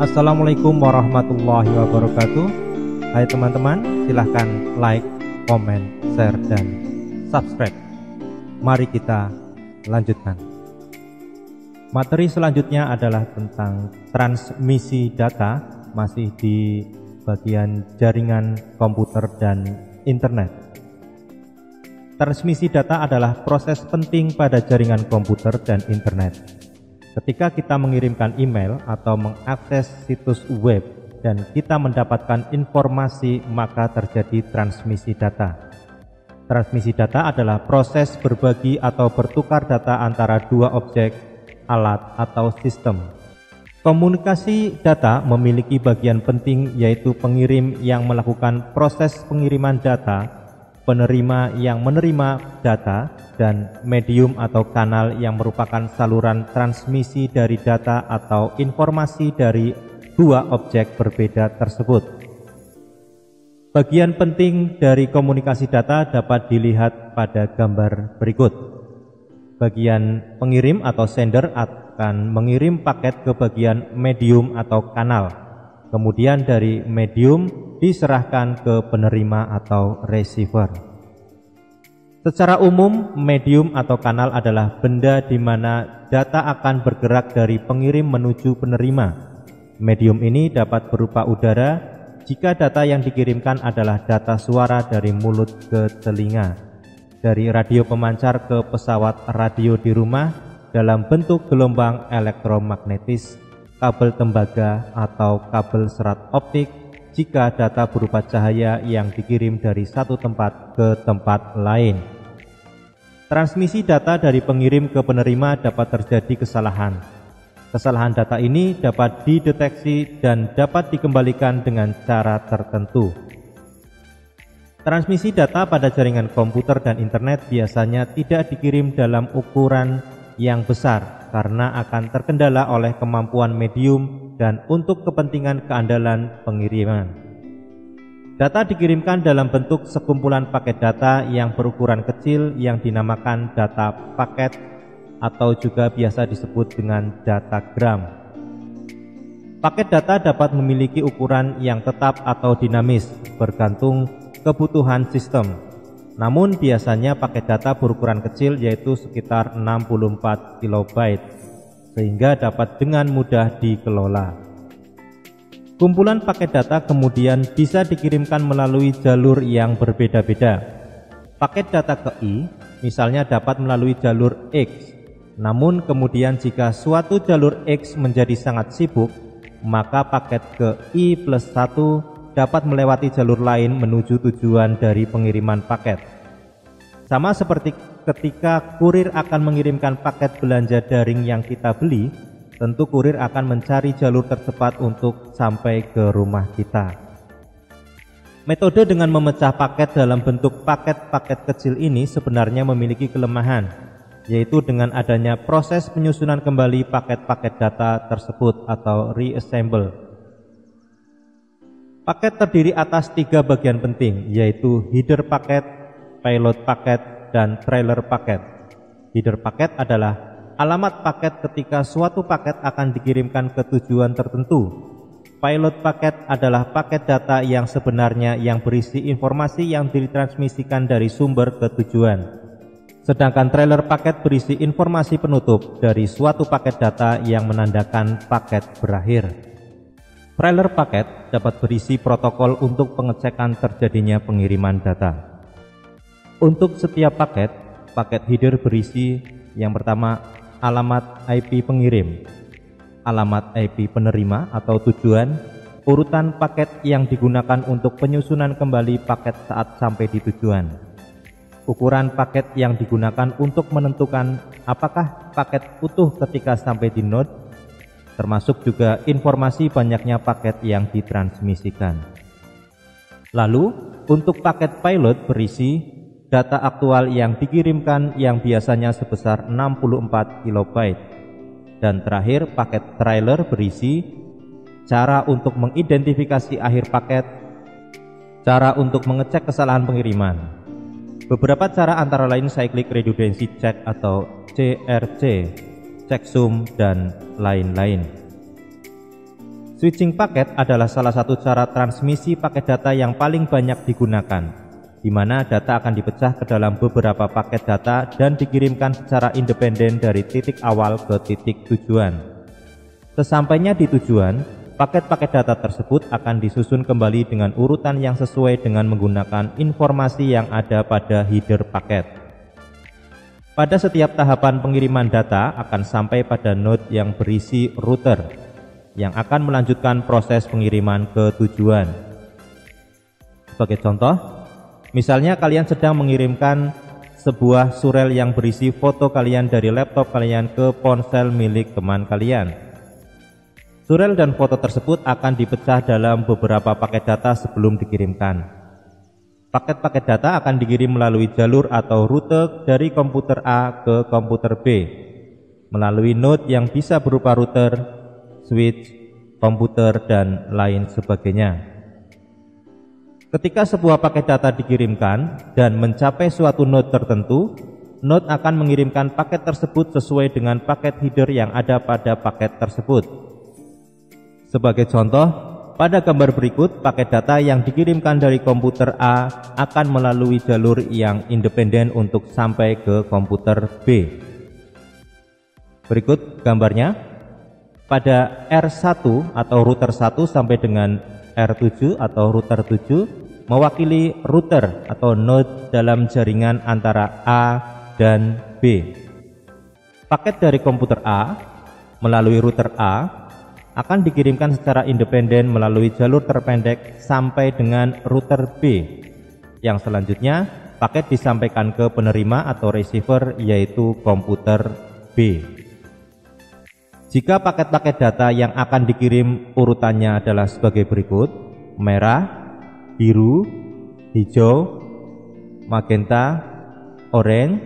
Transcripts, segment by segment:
Assalamualaikum warahmatullahi wabarakatuh. Hai teman-teman, silahkan like, komen, share, dan subscribe. Mari kita lanjutkan. Materi selanjutnya adalah tentang transmisi data, masih di bagian jaringan komputer dan internet. Transmisi data adalah proses penting pada jaringan komputer dan internet. Ketika kita mengirimkan email atau mengakses situs web dan kita mendapatkan informasi, maka terjadi transmisi data. Transmisi data adalah proses berbagi atau bertukar data antara dua objek, alat, atau sistem. Komunikasi data memiliki bagian penting, yaitu pengirim yang melakukan proses pengiriman data, penerima yang menerima data, dan medium atau kanal yang merupakan saluran transmisi dari data atau informasi dari dua objek berbeda tersebut. Bagian penting dari komunikasi data dapat dilihat pada gambar berikut. Bagian pengirim atau sender akan mengirim paket ke bagian medium atau kanal. Kemudian dari medium diserahkan ke penerima atau receiver. Secara umum, medium atau kanal adalah benda di mana data akan bergerak dari pengirim menuju penerima. Medium ini dapat berupa udara jika data yang dikirimkan adalah data suara dari mulut ke telinga, dari radio pemancar ke pesawat radio di rumah dalam bentuk gelombang elektromagnetis, kabel tembaga, atau kabel serat optik jika data berupa cahaya yang dikirim dari satu tempat ke tempat lain. Transmisi data dari pengirim ke penerima dapat terjadi kesalahan. Kesalahan data ini dapat dideteksi dan dapat dikembalikan dengan cara tertentu. Transmisi data pada jaringan komputer dan internet biasanya tidak dikirim dalam ukuran yang besar karena akan terkendala oleh kemampuan medium dan untuk kepentingan keandalan pengiriman. Data dikirimkan dalam bentuk sekumpulan paket data yang berukuran kecil yang dinamakan data paket atau juga biasa disebut dengan datagram. Paket data dapat memiliki ukuran yang tetap atau dinamis bergantung kebutuhan sistem. Namun biasanya paket data berukuran kecil, yaitu sekitar 64 KB, sehingga dapat dengan mudah dikelola. Kumpulan paket data kemudian bisa dikirimkan melalui jalur yang berbeda-beda. Paket data ke I misalnya dapat melalui jalur X. Namun kemudian jika suatu jalur X menjadi sangat sibuk, maka paket ke I+1 dapat melewati jalur lain menuju tujuan dari pengiriman paket. Sama seperti ketika kurir akan mengirimkan paket belanja daring yang kita beli, tentu kurir akan mencari jalur tercepat untuk sampai ke rumah kita. Metode dengan memecah paket dalam bentuk paket-paket kecil ini sebenarnya memiliki kelemahan, yaitu dengan adanya proses penyusunan kembali paket-paket data tersebut atau reassemble. Paket terdiri atas 3 bagian penting, yaitu header paket, payload paket, dan trailer paket. Header paket adalah alamat paket ketika suatu paket akan dikirimkan ke tujuan tertentu. Payload paket adalah paket data yang sebenarnya yang berisi informasi yang ditransmisikan dari sumber ke tujuan. Sedangkan trailer paket berisi informasi penutup dari suatu paket data yang menandakan paket berakhir. Trailer paket dapat berisi protokol untuk pengecekan terjadinya pengiriman data. Untuk setiap paket, paket header berisi yang pertama alamat IP pengirim, alamat IP penerima atau tujuan, urutan paket yang digunakan untuk penyusunan kembali paket saat sampai di tujuan, ukuran paket yang digunakan untuk menentukan apakah paket utuh ketika sampai di node, termasuk juga informasi banyaknya paket yang ditransmisikan. Lalu, untuk paket payload berisi data aktual yang dikirimkan yang biasanya sebesar 64 KB. Dan terakhir, paket trailer berisi cara untuk mengidentifikasi akhir paket, cara untuk mengecek kesalahan pengiriman. Beberapa cara antara lain cyclic redundancy check atau CRC, checksum, dan lain-lain. Switching paket adalah salah satu cara transmisi paket data yang paling banyak digunakan, di mana data akan dipecah ke dalam beberapa paket data dan dikirimkan secara independen dari titik awal ke titik tujuan. Sesampainya di tujuan, paket-paket data tersebut akan disusun kembali dengan urutan yang sesuai dengan menggunakan informasi yang ada pada header paket. Pada setiap tahapan pengiriman data akan sampai pada node yang berisi router, yang akan melanjutkan proses pengiriman ke tujuan. Sebagai contoh, misalnya kalian sedang mengirimkan sebuah surel yang berisi foto kalian dari laptop kalian ke ponsel milik teman kalian. Surel dan foto tersebut akan dipecah dalam beberapa paket data sebelum dikirimkan. Paket-paket data akan dikirim melalui jalur atau rute dari komputer A ke komputer B, melalui node yang bisa berupa router, switch, komputer, dan lain sebagainya. Ketika sebuah paket data dikirimkan dan mencapai suatu node tertentu, node akan mengirimkan paket tersebut sesuai dengan paket header yang ada pada paket tersebut. Sebagai contoh, pada gambar berikut, paket data yang dikirimkan dari komputer A akan melalui jalur yang independen untuk sampai ke komputer B. Berikut gambarnya. Pada R1 atau router 1 sampai dengan R7 atau router 7 mewakili router atau node dalam jaringan antara A dan B. Paket dari komputer A melalui router A akan dikirimkan secara independen melalui jalur terpendek sampai dengan router B. Yang selanjutnya, paket disampaikan ke penerima atau receiver yaitu komputer B. Jika paket-paket data yang akan dikirim urutannya adalah sebagai berikut: merah, biru, hijau, magenta, oranye,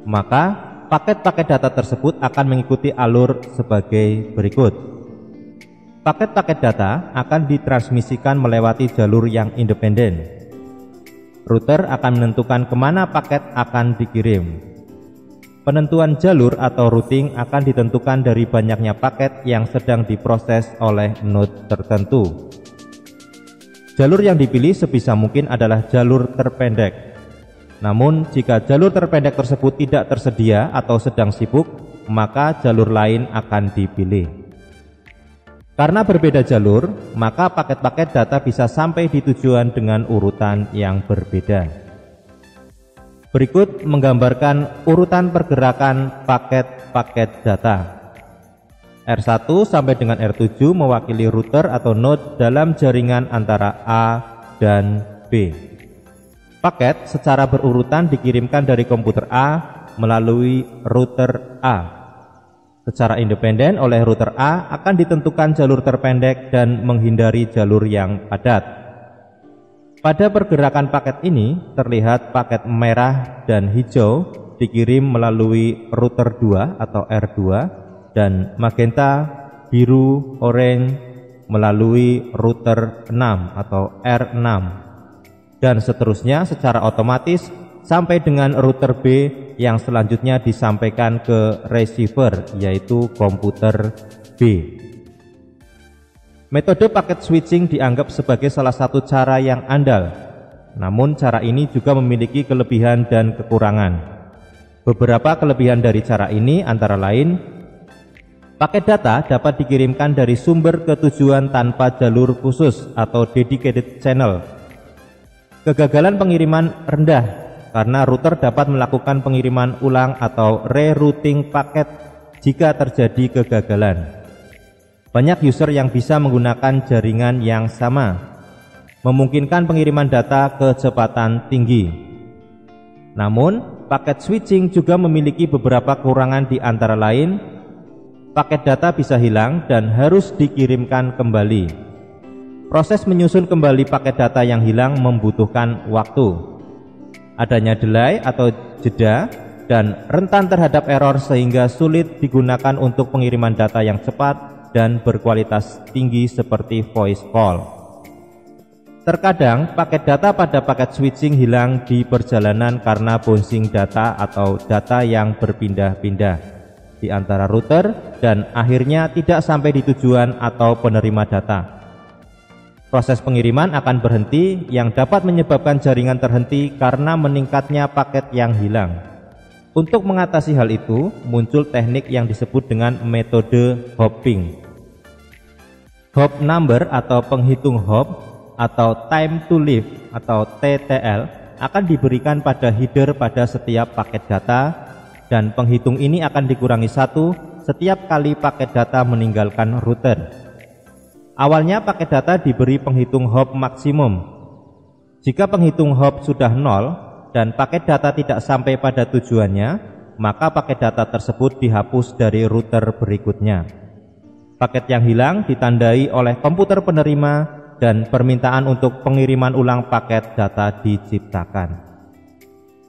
maka paket-paket data tersebut akan mengikuti alur sebagai berikut. Paket-paket data akan ditransmisikan melewati jalur yang independen. Router akan menentukan kemana paket akan dikirim. Penentuan jalur atau routing akan ditentukan dari banyaknya paket yang sedang diproses oleh node tertentu. Jalur yang dipilih sebisa mungkin adalah jalur terpendek. Namun, jika jalur terpendek tersebut tidak tersedia atau sedang sibuk, maka jalur lain akan dipilih. Karena berbeda jalur, maka paket-paket data bisa sampai di tujuan dengan urutan yang berbeda. Berikut menggambarkan urutan pergerakan paket-paket data. R1 sampai dengan R7 mewakili router atau node dalam jaringan antara A dan B. Paket secara berurutan dikirimkan dari komputer A melalui router A. Secara independen oleh router A akan ditentukan jalur terpendek dan menghindari jalur yang padat. Pada pergerakan paket ini terlihat paket merah dan hijau dikirim melalui router 2 atau R2 dan magenta, biru, oranye melalui router 6 atau R6 dan seterusnya secara otomatis sampai dengan router B yang selanjutnya disampaikan ke receiver yaitu komputer B. Metode paket switching dianggap sebagai salah satu cara yang andal. Namun cara ini juga memiliki kelebihan dan kekurangan. Beberapa kelebihan dari cara ini antara lain: paket data dapat dikirimkan dari sumber ke tujuan tanpa jalur khusus atau dedicated channel. Kegagalan pengiriman rendah karena router dapat melakukan pengiriman ulang atau rerouting paket jika terjadi kegagalan. Banyak user yang bisa menggunakan jaringan yang sama, memungkinkan pengiriman data kecepatan tinggi. Namun, paket switching juga memiliki beberapa kekurangan di antara lain, paket data bisa hilang dan harus dikirimkan kembali. Proses menyusun kembali paket data yang hilang membutuhkan waktu. Adanya delay atau jeda dan rentan terhadap error sehingga sulit digunakan untuk pengiriman data yang cepat dan berkualitas tinggi seperti voice call. Terkadang paket data pada paket switching hilang di perjalanan karena bouncing data atau data yang berpindah-pindah. di antara router dan akhirnya tidak sampai di tujuan atau penerima data. Proses pengiriman akan berhenti yang dapat menyebabkan jaringan terhenti karena meningkatnya paket yang hilang. Untuk mengatasi hal itu, muncul teknik yang disebut dengan metode hopping. Hop number atau penghitung hop atau time to live atau TTL akan diberikan pada header pada setiap paket data, dan penghitung ini akan dikurangi 1 setiap kali paket data meninggalkan router. Awalnya paket data diberi penghitung hop maksimum. Jika penghitung hop sudah 0 dan paket data tidak sampai pada tujuannya, maka paket data tersebut dihapus dari router berikutnya. Paket yang hilang ditandai oleh komputer penerima dan permintaan untuk pengiriman ulang paket data diciptakan.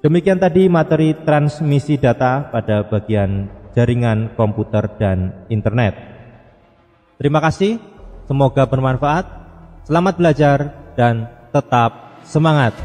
Demikian tadi materi transmisi data pada bagian jaringan komputer dan internet. Terima kasih, semoga bermanfaat. Selamat belajar dan tetap semangat.